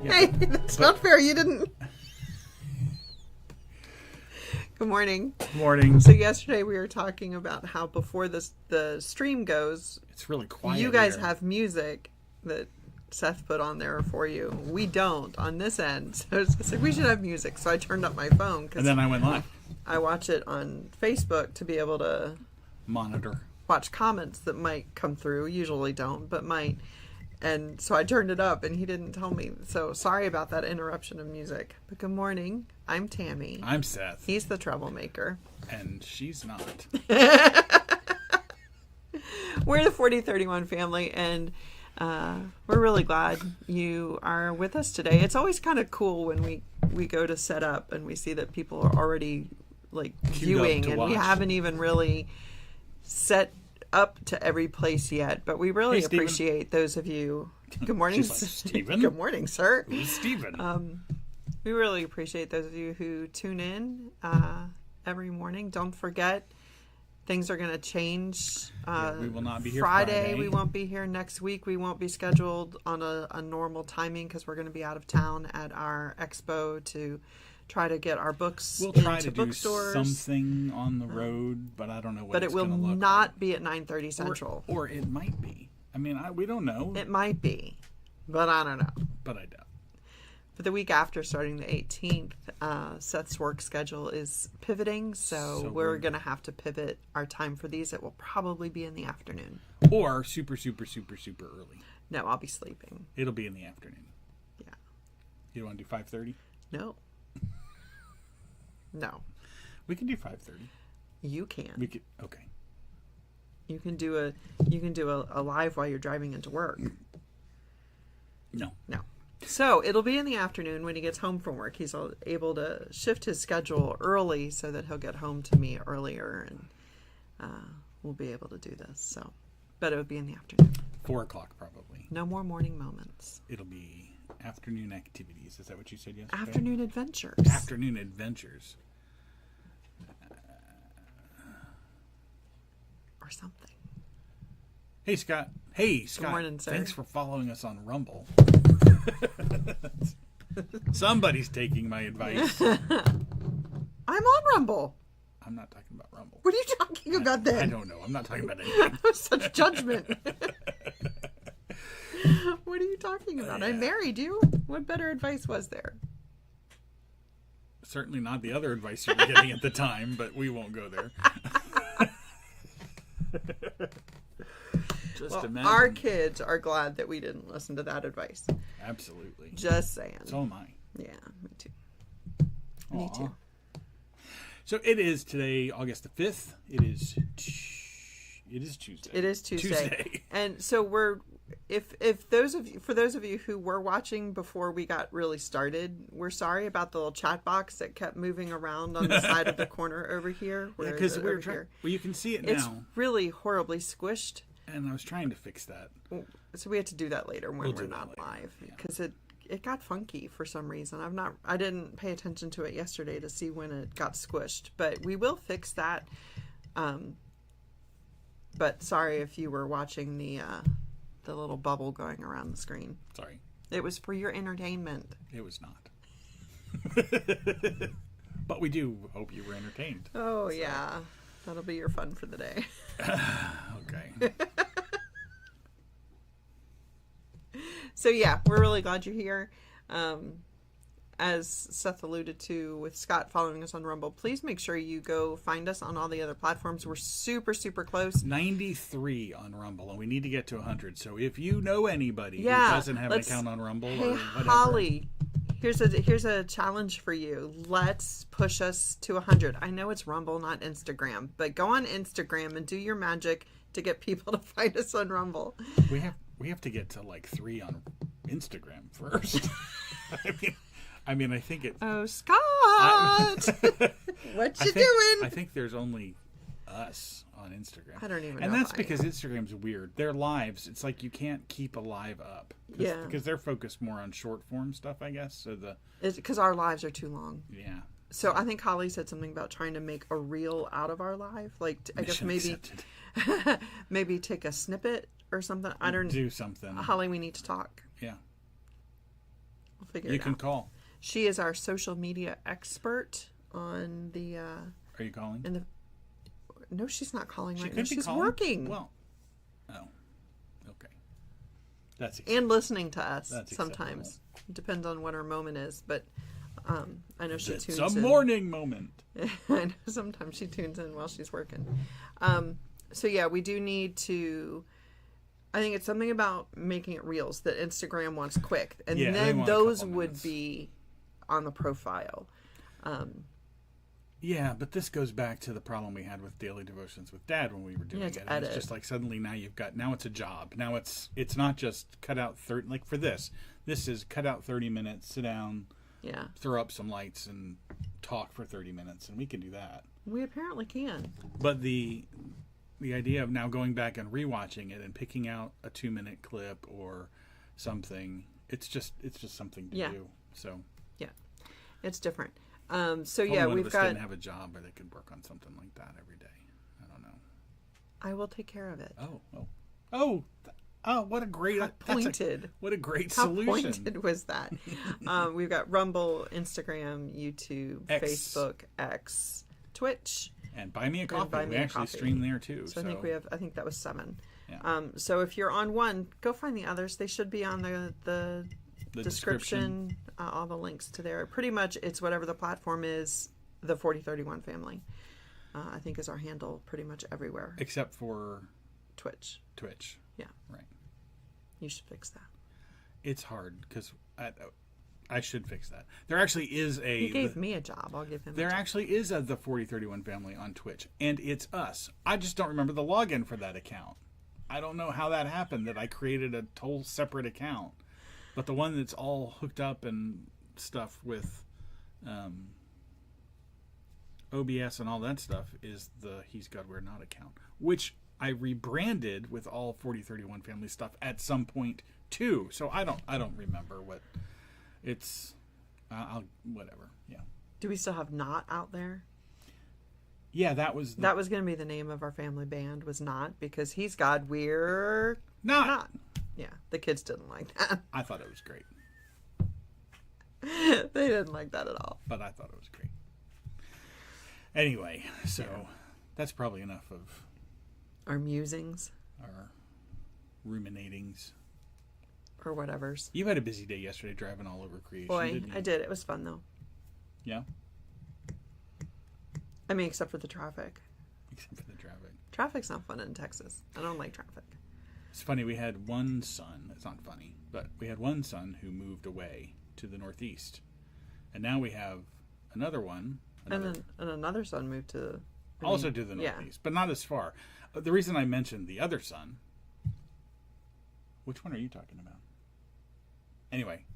Hey, that's not fair. You didn't. Good morning. Good morning. So yesterday we were talking about how before the stream goes, It's really quiet. you guys here. have music that Seth put on there for you. We don't on this end. So it's like we should have music. So I turned up my phone And because then I went live. I watch it on Facebook to be able to Monitor. watch comments that might come through. Usually don't, but might. And so I turned it up and he didn't tell me. So sorry about that interruption of music. But good morning. I'm Tammy. I'm Seth. He's the troublemaker. And she's not. We're the 4031 family, and we're really glad you are with us today. It's always kind of cool when we go to set up and we see that people are already like viewing, and we haven't even really set up to every place yet, but we really appreciate those of you. Good morning, She's like, Stephen? Good morning, sir. Who's Stephen? We really appreciate those of you who tune in every morning. Don't forget, things are going to change. We will not be here Friday. We won't be here next week. We won't be scheduled on a normal timing because we're going to be out of town at our expo to try to get our books We'll try into to do bookstores. Something on the road, but I don't know what But it's it will gonna look not like. be at 9:30 Central. Or it might be. I mean, we don't know. It might be, but I don't know. But I doubt. But the week after, starting the 18th, Seth's work schedule is pivoting, so we're going to have to pivot our time for these. It will probably be in the afternoon. Or super early. No, I'll be sleeping. It'll be in the afternoon. Yeah. You want to do 5:30? No. No. We can do 5:30. You can. We could. Okay. You can do a live while you're driving into work. No. No. So it'll be in the afternoon when he gets home from work. He's able to shift his schedule early so that he'll get home to me earlier, and we'll be able to do this. So, but it would be in the afternoon. 4:00 probably. No more morning moments. It'll be afternoon activities. Is that what you said yesterday? Afternoon adventures. Afternoon adventures. Or something. Hey, Scott. Hey, Scott. Good morning, sir. Thanks for following us on Rumble. Somebody's taking my advice. I'm on Rumble. I'm not talking about Rumble. What are you talking about then? I don't know. I'm not talking about anything. Such judgment. What are you talking about? I married you. What better advice was there? Certainly not the other advice you were getting at the time, but we won't go there. Just imagine. Our kids are glad that we didn't listen to that advice. Absolutely. Just saying. So am I. Yeah, me too. Aw. Me too. So it is today, August the 5th. It is Tuesday. It is Tuesday. And so for those of you who were watching before we got really started, we're sorry about the little chat box that kept moving around on the side of the corner over here. Yeah, because we're trying. Well, you can see it now. It's really horribly squished. And I was trying to fix that. So we had to do that later when we're do not that later. live because it got funky for some reason. I didn't pay attention to it yesterday to see when it got squished, but we will fix that. But sorry if you were watching the little bubble going around the screen. Sorry. It was for your entertainment. It was not. But we do hope you were entertained. Oh, yeah. That'll be your fun for the day. Okay. So, yeah, we're really glad you're here. As Seth alluded to with Scott following us on Rumble, please make sure you go find us on all the other platforms. We're super, super close. 93 on Rumble, and we need to get to 100. So if you know anybody who doesn't have an account on Rumble or whatever. Holly, here's a challenge for you. Let's push us to 100. I know it's Rumble, not Instagram, but go on Instagram and do your magic to get people to find us on Rumble. We have to get to like 3 on Instagram first. I mean, I think it. Oh, Scott! What you doing? I think there's only us on Instagram. I don't even know. And that's because Instagram's weird. Their lives, it's like you can't keep a live up. Because they're focused more on short form stuff, I guess. So because our lives are too long. Yeah. So I think Holly said something about trying to make a reel out of our live. Like, I guess maybe take a snippet or something. I don't do something. Holly, we need to talk. Yeah. We'll figure it out. You can call. She is our social media expert on the... Are you calling? No, she's not calling She right could now. be She's calling. working. Well, oh, okay. That's and listening to us That's sometimes. It depends on what her moment is, but I know she tunes in. It's a morning moment. I know sometimes she tunes in while she's working. So yeah, we do need to... I think it's something about making it reels that Instagram wants quick. And then those would be on the profile. Yeah, but this goes back to the problem we had with daily devotions with Dad when we were doing it. And it's just like suddenly now it's a job. Now it's not just cut out 30, like for this is cut out 30 minutes, sit down, throw up some lights and talk for 30 minutes, and we can do that. We apparently can. But the idea of now going back and rewatching it and picking out a 2-minute clip or something, it's just something to do. So yeah, it's different. So we've got. Didn't have a job where they could work on something like that every day. I don't know. I will take care of it. Oh! What a great pointed! What a great How solution! How pointed was that? We've got Rumble, Instagram, YouTube, Facebook, X, Twitch, and Buy Me a Coffee. We actually stream there too. So I think that was 7. Yeah. So if you're on one, go find the others. They should be on the description. All the links to there. Pretty much, it's whatever the platform is. The 4031 family, I think, is our handle pretty much everywhere, except for Twitch. Yeah. Right. You should fix that. It's hard because I should fix that. There actually is a... He gave me a job. I'll give him There actually is the 4031 family on Twitch, and it's us. I just don't remember the login for that account. I don't know how that happened, that I created a whole separate account. But the one that's all hooked up and stuff with OBS and all that stuff is the He's God We're Not account, which I rebranded with all 4031 family stuff at some point too. So I don't remember what it's. I'll whatever. Yeah. Do we still have Not out there? Yeah, that was going to be the name of our family band. Was Not, because He's God, We're Not. Yeah, the kids didn't like that. I thought it was great. They didn't like that at all. But I thought it was great. Anyway, so that's probably enough of our musings, our ruminatings, or whatever's. You had a busy day yesterday driving all over creation. Boy, didn't you? I did. It was fun though. Yeah. I mean, except for the traffic. Except for the traffic. Traffic's not fun in Texas. I don't like traffic. It's funny, we had one son, it's not funny, but we had one son who moved away to the Northeast. And now we have another one. And another son moved to... to the Northeast, but not as far. The reason I mentioned the other son... Which one are you talking about? Anyway.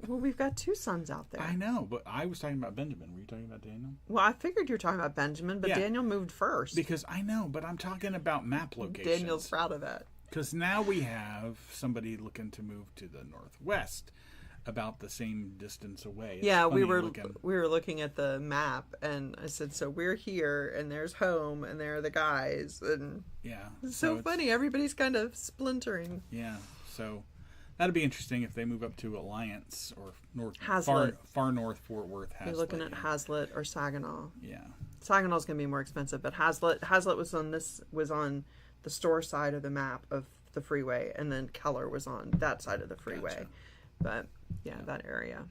Well, we've got 2 sons out there. I know, but I was talking about Benjamin. Were you talking about Daniel? Well, I figured you were talking about Benjamin, but Daniel moved first. Because I know, but I'm talking about map locations. Daniel's proud of that. Because now we have somebody looking to move to the Northwest, about the same distance away. It's we were looking at the map, and I said, so we're here, and there's home, and there are the guys, and it's so funny. Everybody's kind of splintering. Yeah, so that'd be interesting if they move up to Alliance or far north Fort Worth. Hazlet, you're looking at Hazlet or Saginaw. Yeah, Saginaw's going to be more expensive, but Hazlet was on the store side of the map of the freeway, and then Keller was on that side of the freeway. Gotcha. But that area.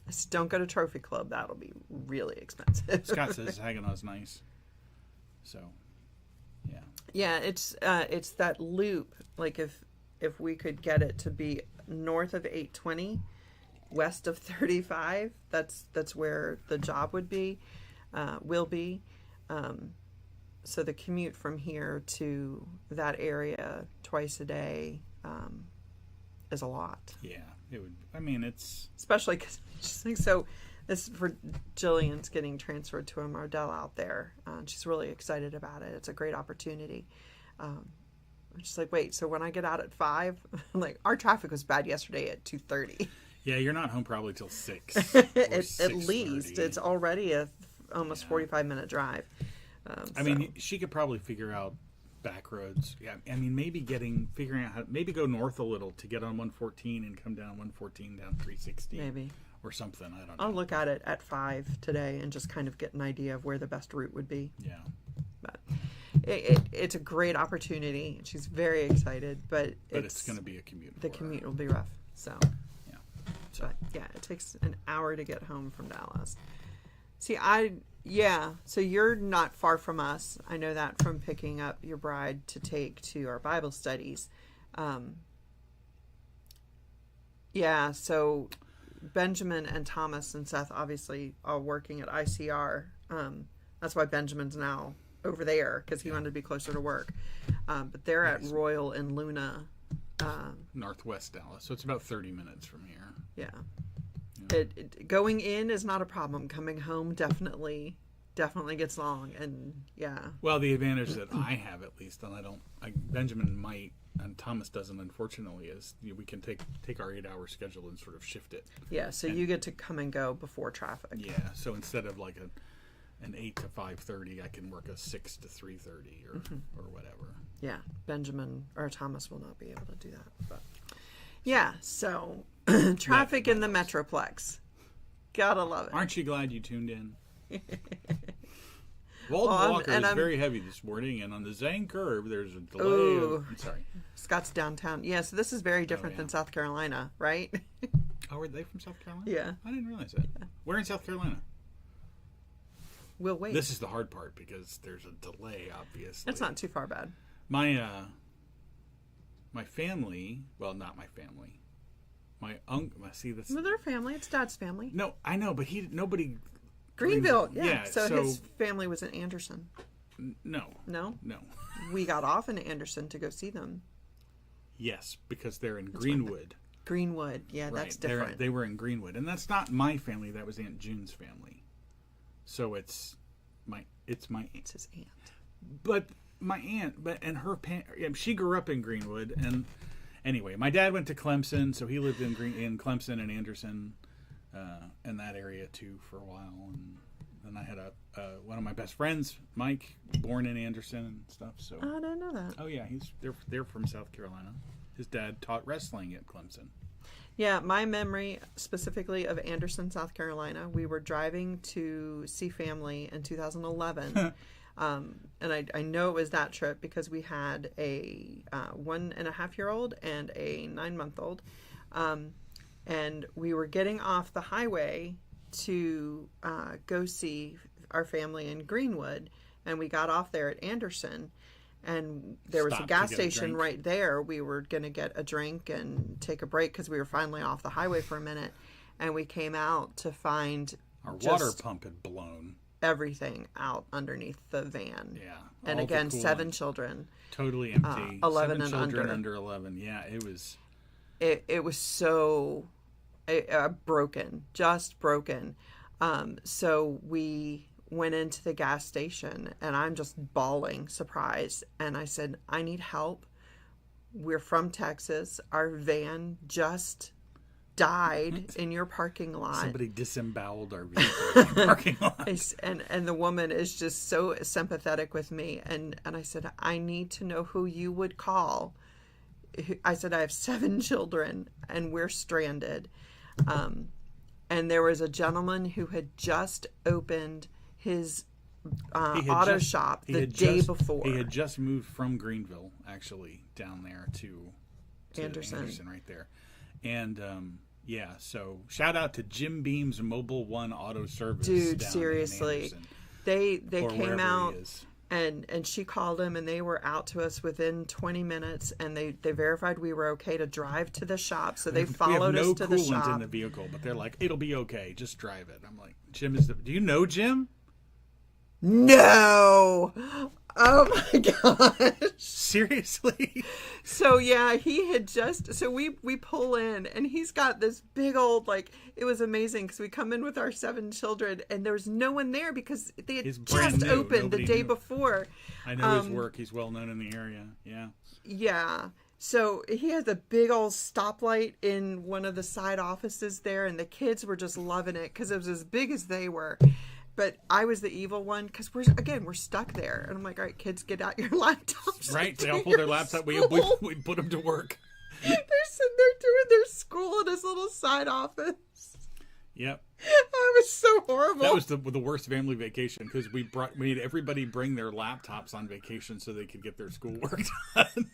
Just don't go to Trophy Club. That'll be really expensive. Scott says Saginaw's nice. So, yeah. Yeah, it's that loop. Like if we could get it to be north of 820, west of 35, that's where the job will be. So the commute from here to that area twice a day is a lot. Yeah, it would. I mean, it's... Especially because she's like, so this for Jillian's getting transferred to a Mardell out there. She's really excited about it. It's a great opportunity. She's like, wait, so when I get out at 5, I'm like, our traffic was bad yesterday at 2:30. Yeah, you're not home probably till 6. At least. It's already almost 45-minute drive. I mean, she could probably figure out back roads. Yeah, I mean, figuring out how maybe go north a little to get on 114 and come down 114 down 360. Maybe. Or something. I don't know. I'll look at it at 5 today and just kind of get an idea of where the best route would be. Yeah. But it's a great opportunity. She's very excited, but it's going to be a commute. The commute will be rough. So. Yeah. So. But yeah, it takes an hour to get home from Dallas. See, so you're not far from us. I know that from picking up your bride to take to our Bible studies. So Benjamin and Thomas and Seth obviously are working at ICR. That's why Benjamin's now over there, because he wanted to be closer to work. But they're at Royal in Luna. Northwest Dallas. So it's about 30 minutes from here. Yeah. Going in is not a problem. Coming home definitely gets long, and yeah. Well, the advantage that I have, at least, and Benjamin might, and Thomas doesn't, unfortunately, is we can take our 8-hour schedule and sort of shift it. Yeah, so you get to come and go before traffic. Yeah, so instead of like an 8 to 5:30, I can work a 6 to 3:30 or whatever. Yeah, Benjamin or Thomas will not be able to do that, but yeah. So traffic in the Metroplex, gotta love it. Aren't you glad you tuned in? Walden Walker is very heavy this morning, and on the Zane curve, there's a delay. I'm sorry. Scott's downtown. Yeah, so this is very different than South Carolina, right? Oh, are they from South Carolina? Yeah. I didn't realize that. Yeah. Where in South Carolina? We'll wait. This is the hard part because there's a delay, obviously. It's not too far bad. My family, well, not my family. My uncle, see this. Well, their family. It's Dad's family. No, I know, but nobody. Greenville, yeah. So his family was in Anderson. No. No? No. We got off in Anderson to go see them. Yes, because they're in Greenwood. Greenwood, yeah, right. That's different. They were in Greenwood, and that's not my family. That was Aunt June's family. So it's his aunt. But my aunt, and her she grew up in Greenwood, and anyway, my dad went to Clemson, so he lived in Clemson and Anderson. In that area too for a while, and then I had one of my best friends, Mike, born in Anderson and stuff. So I didn't know that. Oh yeah, they're from South Carolina. His dad taught wrestling at Clemson. Yeah, my memory specifically of Anderson, South Carolina. We were driving to see family in 2011, and I know it was that trip because we had a 1.5-year-old and a 9-month-old. And we were getting off the highway to go see our family in Greenwood. And we got off there at Anderson. And there was a gas station right there. We were going to get a drink and take a break because we were finally off the highway for a minute. And we came out to find our water pump had blown. Everything out underneath the van. Yeah. And again, 7 children. Totally empty. 11 7 and children under 11. Yeah, it was... It was so... just broken. So we went into the gas station and I'm just bawling, surprised. And I said, I need help. We're from Texas. Our van just died in your parking lot. Somebody disemboweled our vehicle in the parking lot. And the woman is just so sympathetic with me. And I said, I need to know who you would call. I said, I have 7 children and we're stranded. And there was a gentleman who had just opened his auto shop the day before. He had just moved from Greenville, actually, down there to Anderson right there. And, so shout out to Jim Beam's Mobile One Auto Service. Dude, seriously. They came out. And she called him, and they were out to us within 20 minutes, and they verified we were okay to drive to the shop. So they followed us to the shop. We have no coolant in the vehicle, but they're like, it'll be okay. Just drive it. I'm like, Jim is do you know Jim? No. Oh my gosh. Seriously? So yeah, he had we pull in and he's got this big old, it was amazing because we come in with our 7 children and there was no one there because they had just opened the day before. I know his work. He's well known in the area. Yeah. Yeah. So he has a big old stoplight in one of the side offices there and the kids were just loving it because it was as big as they were. But I was the evil one because we're stuck there, and I'm like, all right, kids, get out your laptops. Right, they all pull their laptop. We put them to work. They're sitting there doing their school in this little side office. Yep. Oh, it was so horrible. That was the worst family vacation because we made everybody bring their laptops on vacation so they could get their schoolwork done.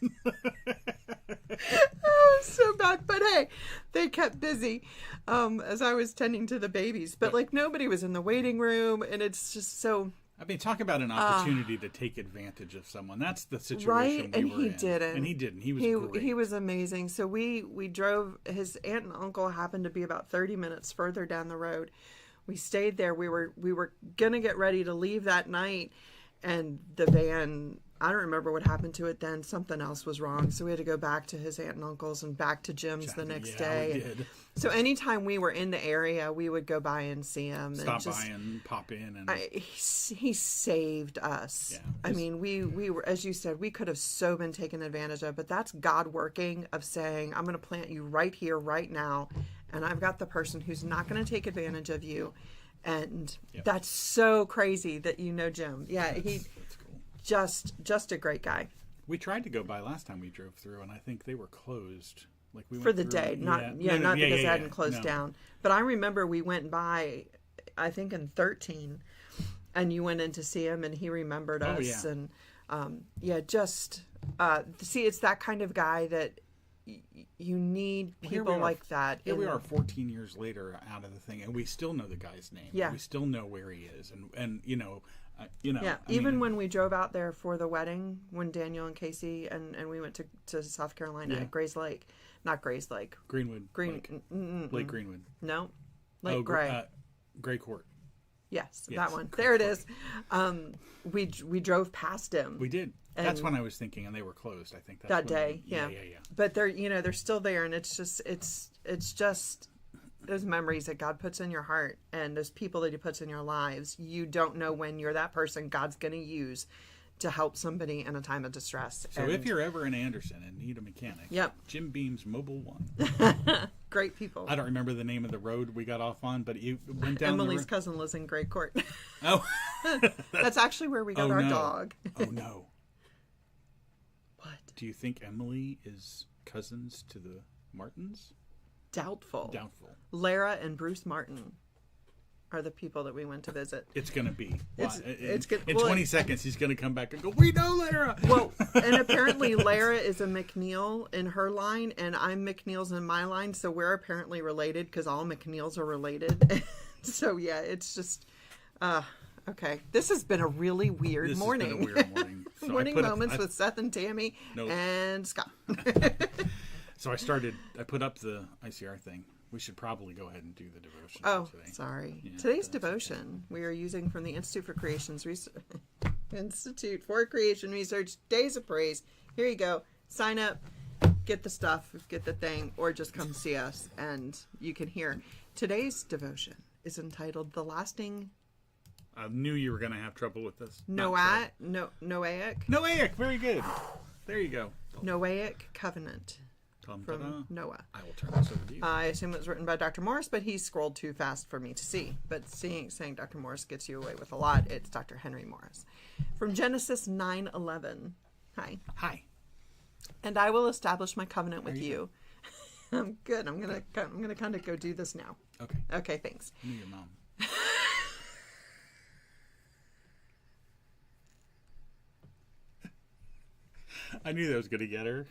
Oh, so bad. But hey, they kept busy as I was tending to the babies. But like nobody was in the waiting room, and it's just so. I mean, talk about an opportunity to take advantage of someone. That's the situation right? we And were he in. didn't. And he didn't. He was great. He was amazing. So we drove. His aunt and uncle happened to be about 30 minutes further down the road. We stayed there. We were gonna get ready to leave that night, and the van. I don't remember what happened to it then. Something else was wrong. So we had to go back to his aunt and uncle's and back to Jim's the next day. We did. So anytime we were in the area, we would go by and see him. Stop by and pop in. And he saved us. Yeah, I mean, we were, as you said, we could have so been taken advantage of. But that's God working of saying, I'm going to plant you right here, right now. And I've got the person who's not going to take advantage of you. And that's so crazy that you know Jim. Yeah, that's cool. Just a great guy. We tried to go by last time we drove through, and I think they were closed. Like we for went the through, day, not because they hadn't closed down. But I remember we went by, I think in 13, and you went in to see him, and he remembered us, and see, it's that kind of guy that you need people like that. Here we are 14 years later out of the thing, and we still know the guy's name. Yeah. We still know where he is. And Yeah, even when we drove out there for the wedding, when Daniel and Casey and we went to South Carolina at Gray's Lake. Not Gray's Lake. Greenwood. Lake Greenwood. No. Lake Gray. Gray Court. Yes, that one. There it is. We drove past him. We did. That's when I was thinking, and they were closed. I think that day. Yeah. But they're still there, and it's just those memories that God puts in your heart, and those people that He puts in your lives. You don't know when you're that person God's going to use to help somebody in a time of distress. So if you're ever in Anderson and need a mechanic, Jim Beam's Mobile One. Great people. I don't remember the name of the road we got off on, but you went down. Emily's cousin lives in Gray Court. Oh, that's actually where we got our dog. Oh no. What? Do you think Emily is cousins to the Martins? Doubtful. Lara and Bruce Martin are the people that we went to visit. It's going to be. It's good. In 20 seconds, he's going to come back and go, we know Lara! Well, and apparently Lara is a McNeil in her line, and I'm McNeil's in my line, so we're apparently related because all McNeils are related. So, yeah, it's just... okay. This has been a really weird morning. So morning moments with Seth and Tammy and Scott. So I put up the ICR thing. We should probably go ahead and do the devotion today. Sorry. Yeah, today's devotion we are using from the Institute for Creation Research, Days of Praise. Here you go. Sign up, get the stuff, get the thing, or just come see us and you can hear. Today's devotion is entitled The Lasting... I knew you were going to have trouble with this. Noahic. Noahic, very good. There you go. Noahic Covenant. From Noah. I will turn this over to you. I assume it was written by Dr. Morris, but he scrolled too fast for me to see. But saying Dr. Morris gets you away with a lot, it's Dr. Henry Morris. From Genesis 9:11. Hi. And I will establish my covenant with you. I'm good. I'm gonna kind of go do this now. Okay. Thanks. I knew your mom. I knew that was going to get her.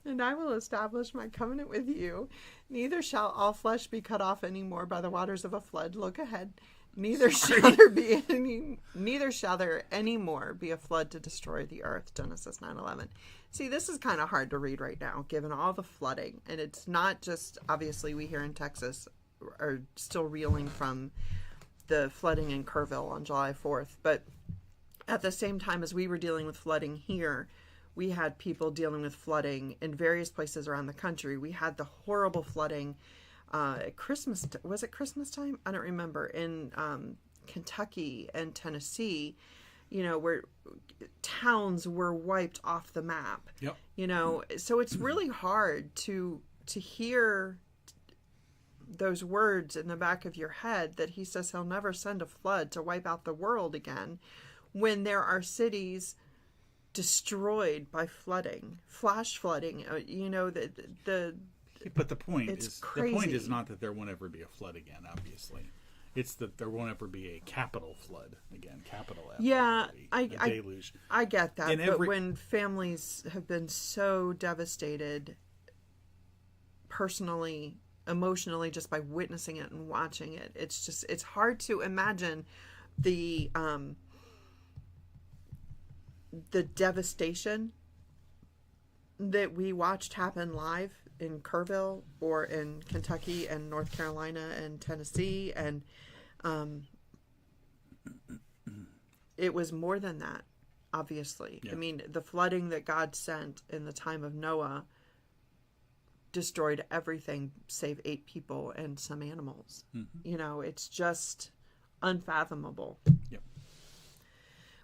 And I will establish my covenant with you. Neither shall all flesh be cut off any more by the waters of a flood. Look ahead. Neither shall there any more be a flood to destroy the earth. Genesis 9:11. See, this is kind of hard to read right now, given all the flooding. And it's not just, obviously, we here in Texas are still reeling from the flooding in Kerrville on July 4th. But at the same time as we were dealing with flooding here, we had people dealing with flooding in various places around the country. We had the horrible flooding at Christmas. Was it Christmas time? I don't remember. In Kentucky and Tennessee, where towns were wiped off the map. Yep. So it's really hard to hear those words in the back of your head that he says he'll never send a flood to wipe out the world again, when there are cities destroyed by flooding, flash flooding. But the point crazy. is not that there won't ever be a flood again. Obviously, it's that there won't ever be a capital flood again. Capital F. Yeah, a deluge. I get that. But when families have been so devastated, personally, emotionally, just by witnessing it and watching it, it's hard to imagine the devastation that we watched happen live in Kerrville or in Kentucky and North Carolina and Tennessee, and it was more than that, obviously. Yeah. I mean, the flooding that God sent in the time of Noah destroyed everything save 8 people and some animals. Mm-hmm. It's just unfathomable. Yep.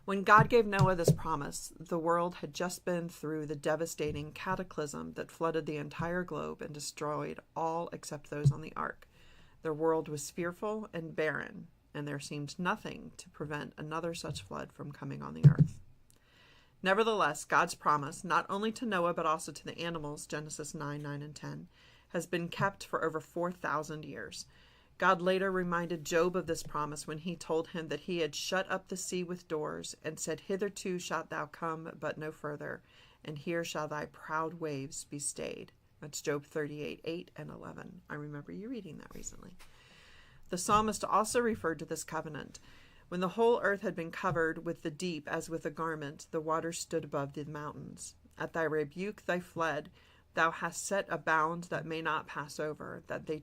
When God gave Noah this promise, the world had just been through the devastating cataclysm that flooded the entire globe and destroyed all except those on the ark. Their world was fearful and barren, and there seemed nothing to prevent another such flood from coming on the earth. Nevertheless, God's promise, not only to Noah but also to the animals, Genesis 9, 9, and 10, has been kept for over 4,000 years. God later reminded Job of this promise when he told him that he had shut up the sea with doors and said, "Hitherto shalt thou come, but no further, and here shall thy proud waves be stayed." That's Job 38, 8 and 11. I remember you reading that recently. The psalmist also referred to this covenant. When the whole earth had been covered with the deep as with a garment, the waters stood above the mountains. At thy rebuke they fled. Thou hast set a bound that may not pass over, that they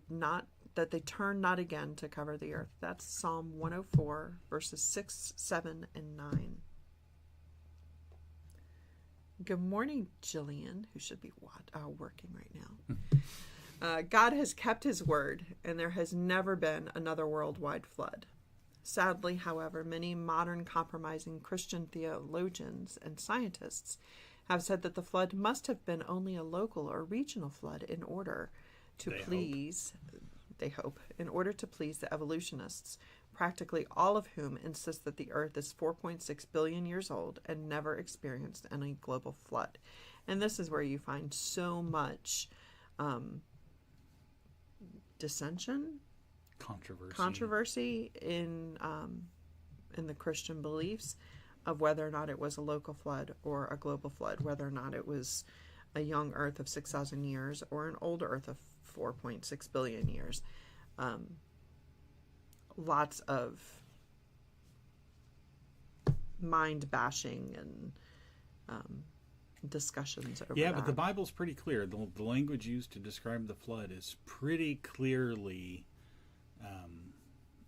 turn not again to cover the earth. That's Psalm 104, verses 6, 7, and 9. Good morning, Jillian, who should be working right now. God has kept his word, and there has never been another worldwide flood. Sadly, however, many modern compromising Christian theologians and scientists have said that the flood must have been only a local or regional flood in order to please the evolutionists, practically all of whom insist that the earth is 4.6 billion years old and never experienced any global flood. And this is where you find so much dissension, controversy in the Christian beliefs of whether or not it was a local flood or a global flood, whether or not it was a young earth of 6,000 years or an old earth of 4.6 billion years. Lots of mind bashing and discussions over that. But the Bible's pretty clear. The language used to describe the flood is pretty clearly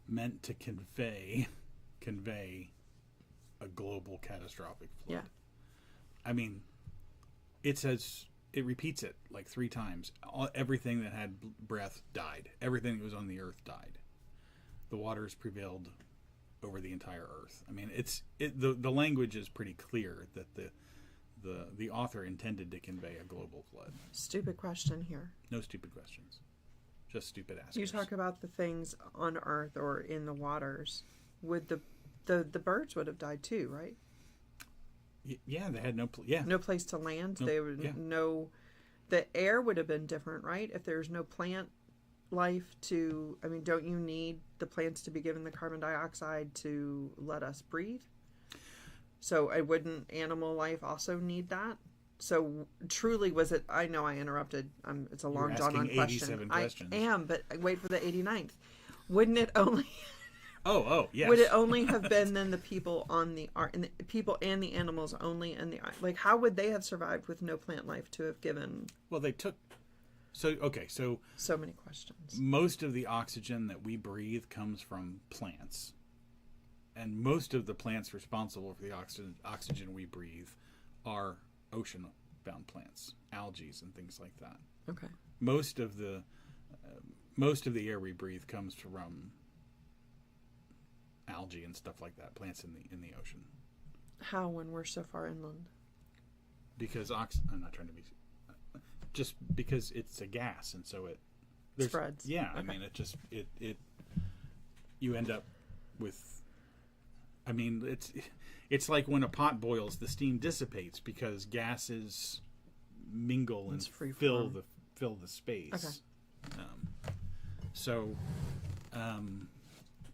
meant to convey a global catastrophic flood. Yeah. I mean, it repeats it like 3 times. Everything that had breath died. Everything that was on the earth died. The waters prevailed over the entire earth. I mean, the language is pretty clear that the author intended to convey a global flood. Stupid question here. No stupid questions. Just stupid askers. You talk about the things on earth or in the waters. Would the birds would have died too, right? Yeah, they had no place to land. The air would have been different, right? If there's no plant life don't you need the plants to be given the carbon dioxide to let us breathe? So wouldn't animal life also need that? So truly, was it? I know I interrupted. It's a long drawn-on question. I am, but wait for the 89th. Wouldn't it only? Oh, yes. Would it only have been then the people on the ark, and the people and the animals only in the ark? Like, how would they have survived with no plant life to have given? Well, they took. So many questions. Most of the oxygen that we breathe comes from plants, and most of the plants responsible for the oxygen we breathe are ocean-bound plants, algae and things like that. Okay. Most of the air we breathe comes from algae and stuff like that, plants in the ocean. How, when we're so far inland? Because I'm not trying to be, just because it's a gas, and so spreads. Yeah, Okay. I mean, it you end up with. I mean, it's like when a pot boils, the steam dissipates because gases mingle and fill the space. Okay.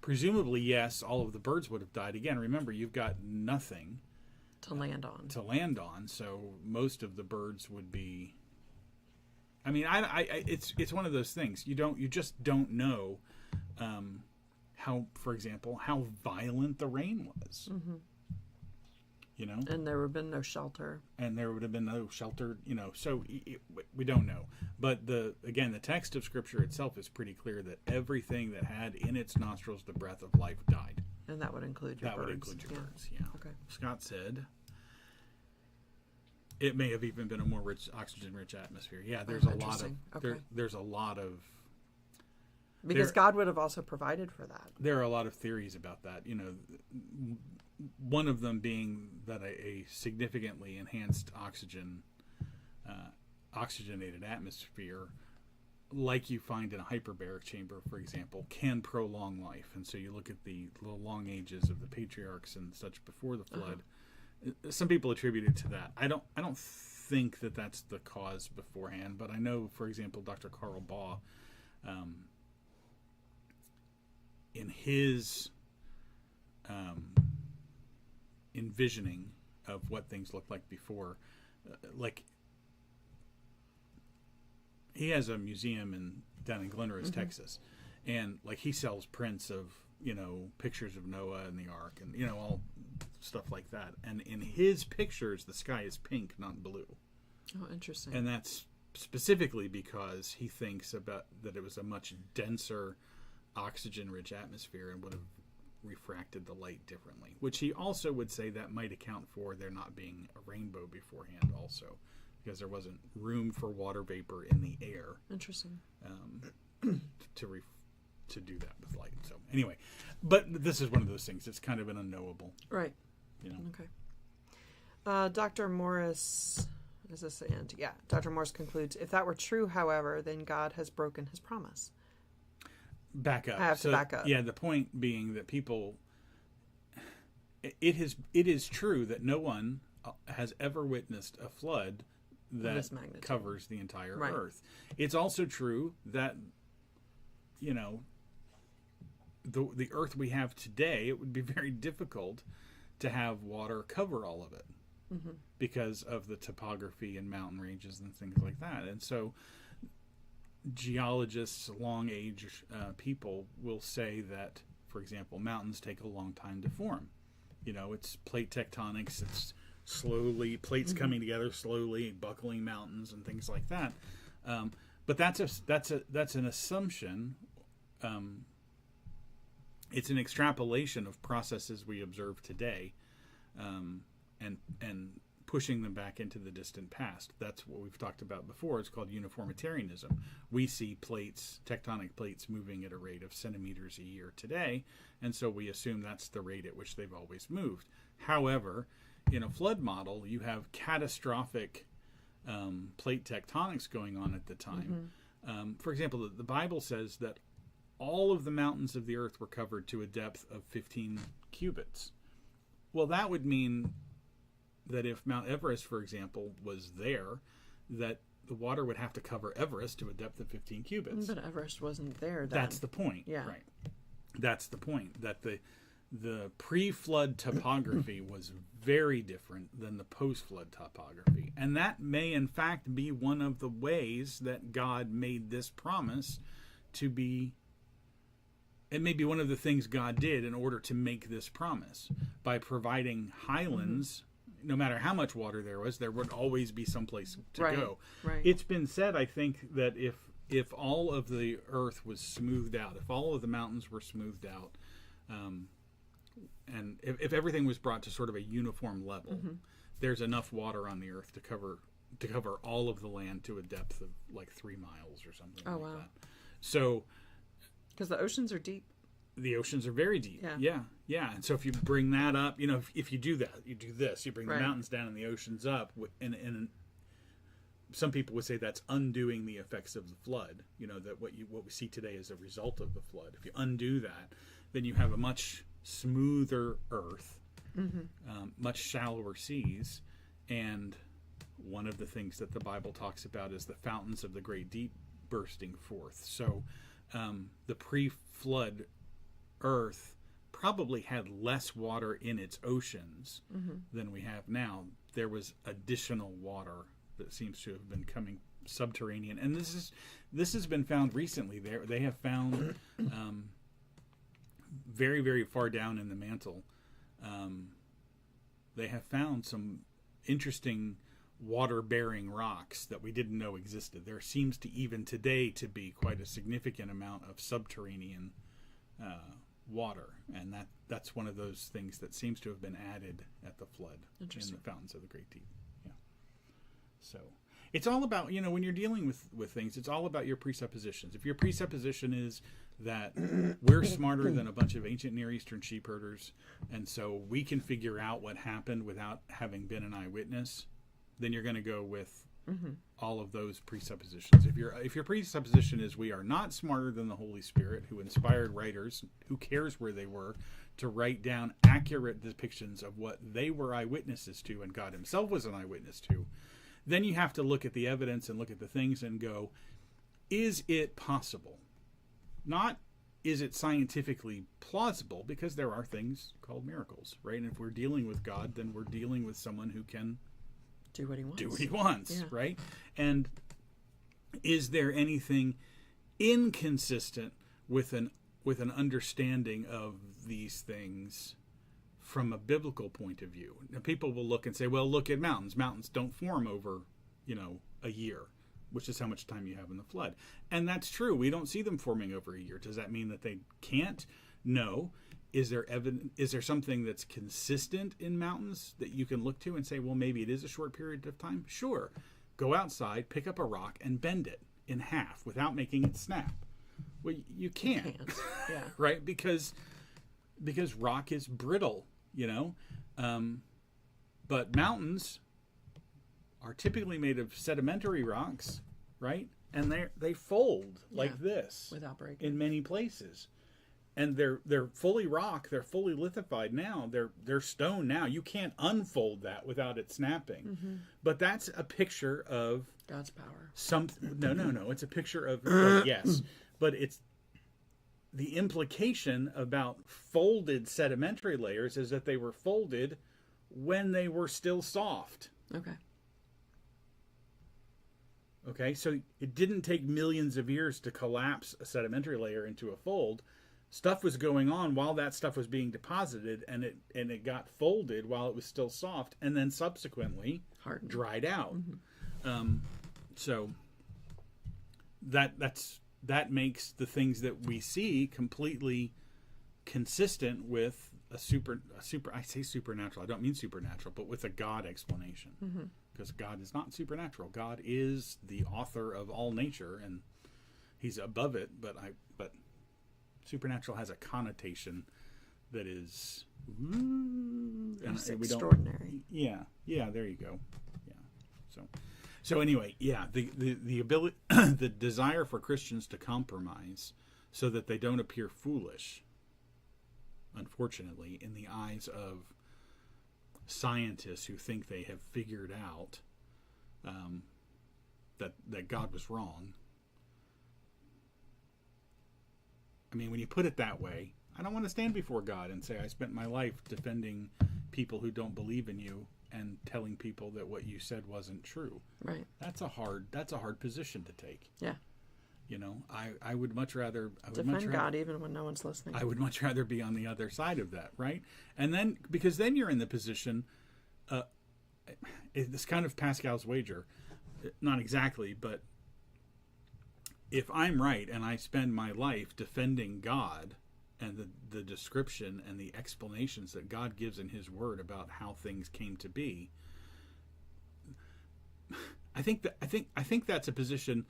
Presumably, yes, all of the birds would have died. Again, remember, you've got nothing to land on. So most of the birds would be. I mean, it's one of those things. You just don't know how, for example, how violent the rain was. Mm-hmm. You know, and there would have been no shelter. So we don't know. But the text of Scripture itself is pretty clear that everything that had in its nostrils the breath of life died. And that would include your birds. Birds, yeah. Okay. Scott said it may have even been a more oxygen-rich atmosphere. Yeah, there's a lot of there's a lot of because God would have also provided for that. There are a lot of theories about that. You know, one of them being that a significantly enhanced oxygenated atmosphere, like you find in a hyperbaric chamber, for example, can prolong life. And so you look at the long ages of the patriarchs and such before the flood. Some people attribute it to that. I don't think that that's the cause beforehand, but I know, for example, Dr. Carl Baugh, in his envisioning of what things looked like before, like he has a museum down in Glen Rose, Texas, and like he sells prints of pictures of Noah and the ark and all stuff like that. And in his pictures, the sky is pink, not blue. Oh, interesting. And that's specifically because he thinks about that it was a much denser, oxygen-rich atmosphere and would have refracted the light differently, which he also would say that might account for there not being a rainbow beforehand also, because there wasn't room for water vapor in the air. Interesting. To do that with light. So anyway, but this is one of those things. It's kind of an unknowable. Right. Okay. Dr. Morris, is this the end? Yeah. Dr. Morris concludes, if that were true, however, then God has broken his promise. Back up. I have to back up. Yeah, the point being that people, it is true that no one has ever witnessed a flood that covers the entire earth. It's also true that, the earth we have today, it would be very difficult to have water cover all of it because of the topography and mountain ranges and things like that. And so geologists, long age people will say that, for example, mountains take a long time to form. It's plate tectonics. It's slowly plates coming together, slowly buckling mountains and things like that. But that's an assumption. It's an extrapolation of processes we observe today, and pushing them back into the distant past. That's what we've talked about before. It's called uniformitarianism. We see tectonic plates moving at a rate of centimeters a year today, and so we assume that's the rate at which they've always moved. However, in a flood model, you have catastrophic plate tectonics going on at the time. For example, the Bible says that all of the mountains of the earth were covered to a depth of 15 cubits. Well, that would mean that if Mount Everest, for example, was there, that the water would have to cover Everest to a depth of 15 cubits. But Everest wasn't there then. That's the point. Yeah. Right. That's the point, that the pre-flood topography was very different than the post-flood topography. And that may, in fact, be one of the ways that God made this promise to be. It may be one of the things God did in order to make this promise. By providing highlands, no matter how much water there was, there would always be some place to go. Right. It's been said, I think, that if all of the earth was smoothed out, if all of the mountains were smoothed out, and if everything was brought to sort of a uniform level, there's enough water on the earth to cover all of the land to a depth of like 3 miles or something that. So, because the oceans are deep. The oceans are very deep. Yeah. And so if you bring that up, if you do that, you do this, you bring the mountains down and the oceans up, and some people would say that's undoing the effects of the flood. That what we see today is a result of the flood. If you undo that, then you have a much smoother earth, much shallower seas, and one of the things that the Bible talks about is the fountains of the great deep bursting forth. So the pre-flood earth probably had less water in its oceans than we have now. There was additional water that seems to have been coming subterranean, and this has been found recently. They have found very, very far down in the mantle, they have found some interesting water-bearing rocks that we didn't know existed. There seems to even today to be quite a significant amount of subterranean water, and that's one of those things that seems to have been added at the flood in the fountains of the great deep. Yeah. So it's all about, when you're dealing with things, it's all about your presuppositions. If your presupposition is that we're smarter than a bunch of ancient Near Eastern sheep herders, and so we can figure out what happened without having been an eyewitness, then you're going to go with all of those presuppositions. If your presupposition is we are not smarter than the Holy Spirit, who inspired writers, who cares where they were, to write down accurate depictions of what they were eyewitnesses to, and God himself was an eyewitness to, then you have to look at the evidence and look at the things and go, is it possible? Not is it scientifically plausible, because there are things called miracles, right? And if we're dealing with God, then we're dealing with someone who can do what he wants. Yeah. Right? And is there anything inconsistent with an understanding of these things from a biblical point of view? Now, people will look and say, well, look at mountains. Mountains don't form over, a year, which is how much time you have in the flood. And that's true. We don't see them forming over a year. Does that mean that they can't? No. Is there something that's consistent in mountains that you can look to and say, well, maybe it is a short period of time? Sure. Go outside, pick up a rock, and bend it in half without making it snap. Well, you can't. Yeah. Right? Because rock is brittle, but mountains are typically made of sedimentary rocks, right? And they fold like this without breaking in many places. And they're fully rock, they're fully lithified now, they're stone now. You can't unfold that without it snapping. But that's a picture of God's power. No. It's a picture of yes, but it's the implication about folded sedimentary layers is that they were folded when they were still soft. Okay, so it didn't take millions of years to collapse a sedimentary layer into a fold. Stuff was going on while that stuff was being deposited, and it got folded while it was still soft, and then subsequently dried out. So that makes the things that we see completely consistent with a super. I say supernatural. I don't mean supernatural, but with a God explanation, because God is not supernatural. God is the author of all nature, and He's above it. But supernatural has a connotation that is extraordinary. Yeah, there you go. Yeah. So anyway, the ability, the desire for Christians to compromise so that they don't appear foolish, unfortunately, in the eyes of scientists who think they have figured out that God was wrong. I mean, when you put it that way, I don't want to stand before God and say I spent my life defending people who don't believe in you and telling people that what you said wasn't true. Right. That's a hard position to take. Yeah. I would much rather defend God even when no one's listening. I would much rather be on the other side of that, right? And then because then you're in the position, it's kind of Pascal's wager, not exactly, but if I'm right and I spend my life defending God and the description and the explanations that God gives in His Word about how things came to be, I think that's a position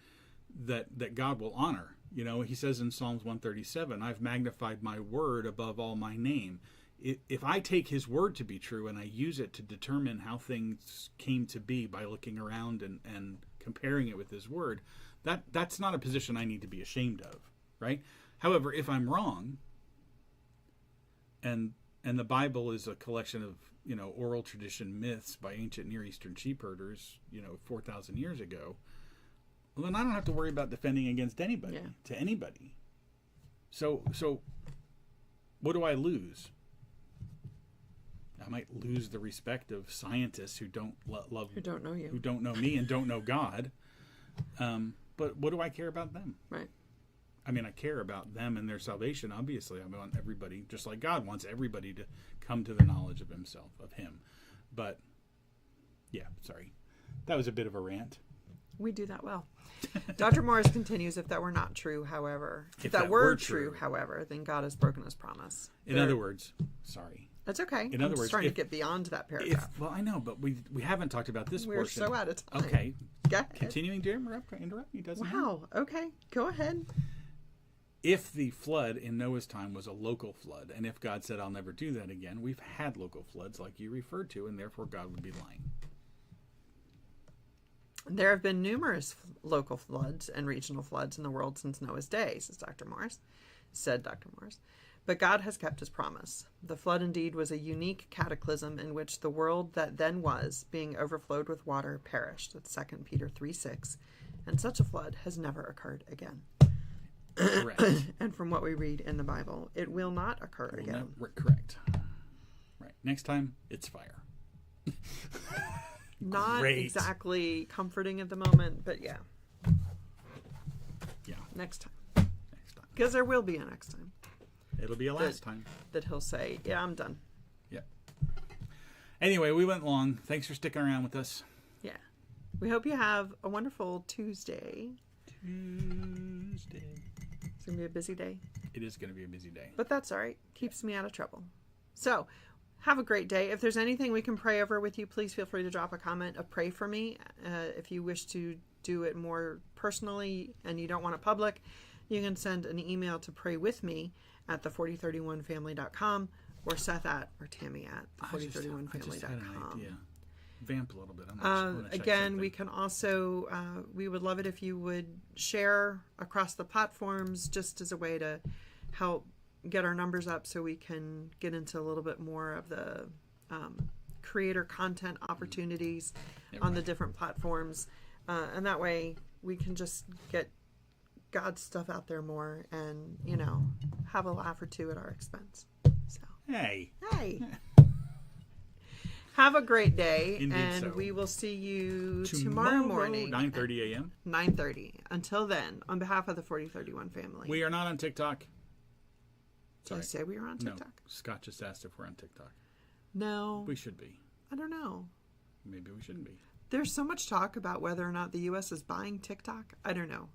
that God will honor. He says in Psalms 137, "I've magnified my word above all my name." if I take his word to be true and I use it to determine how things came to be by looking around and comparing it with his word, that's not a position I need to be ashamed of, right? However, if I'm wrong, and the Bible is a collection of, oral tradition myths by ancient Near Eastern sheep herders, 4,000 years ago, well, then I don't have to worry about defending against anybody, to anybody. So what do I lose? I might lose the respect of scientists who don't who don't know you, who don't know me and don't know God. But what do I care about them? Right. I mean, I care about them and their salvation. Obviously, I want everybody, just like God wants everybody to come to the knowledge of himself, of him. But yeah, sorry, that was a bit of a rant. We do that well. Dr. Morris continues, if that were not true, however, if that were true, however, then God has broken his promise. In other words, sorry. That's okay. In other words, trying to get beyond that paragraph. Well, I know, but we haven't talked about this We're portion. We're so out of time. Okay. Go ahead. Continuing to interrupt me doesn't Wow. Hurt. Okay. Go ahead. If the flood in Noah's time was a local flood, and if God said, I'll never do that again, we've had local floods like you referred to, and therefore God would be lying. There have been numerous local floods and regional floods in the world since Noah's day, said Dr. Morris. But God has kept his promise. The flood indeed was a unique cataclysm in which the world that then was, being overflowed with water, perished. That's 2 Peter 3:6. And such a flood has never occurred again. Correct. And from what we read in the Bible, it will not occur again. Correct. Right. Next time, it's fire. Not Great. Exactly comforting at the moment, but yeah. Yeah. Next time. Because there will be a next time. It'll be a last time. That he'll say, yeah, I'm done. Yeah. Anyway, we went long. Thanks for sticking around with us. Yeah. We hope you have a wonderful Tuesday. It's going to be a busy day. It is going to be a busy day. But that's all right. Keeps me out of trouble. So, have a great day. If there's anything we can pray over with you, please feel free to drop a comment of pray for me. If you wish to do it more personally and you don't want it public, you can send an email to praywithme at the4031family.com or Seth or Tammy at the4031family.com. I just had an idea. Vamp a little bit. Again, we can also, we would love it if you would share across the platforms just as a way to help get our numbers up so we can get into a little bit more of the creator content opportunities on the different platforms. And that way we can just get God's stuff out there more and, have a laugh or two at our expense. So Hey. Have a great day. Indeed and so. We will see you tomorrow morning. 9:30 a.m. 9:30. Until then, on behalf of the 4031 family. We are not on TikTok. Did I say we were on TikTok? No. Scott just asked if we're on TikTok. No. We should be. I don't know. Maybe we shouldn't be. There's so much talk about whether or not the U.S. is buying TikTok. I don't know.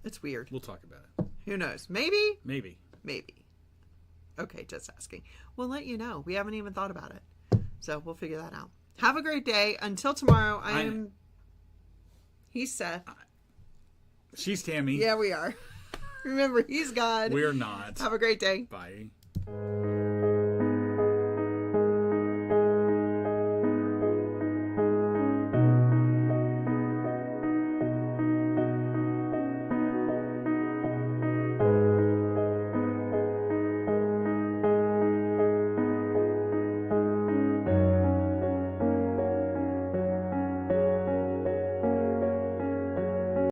It's weird. We'll talk about it. Who knows? Maybe? Maybe. Okay, just asking. We'll let you know. We haven't even thought about it. So we'll figure that out. Have a great day. Until tomorrow, he's Seth. She's Tammy. Yeah, we are. Remember, he's God. We're not. Have a great day. Bye.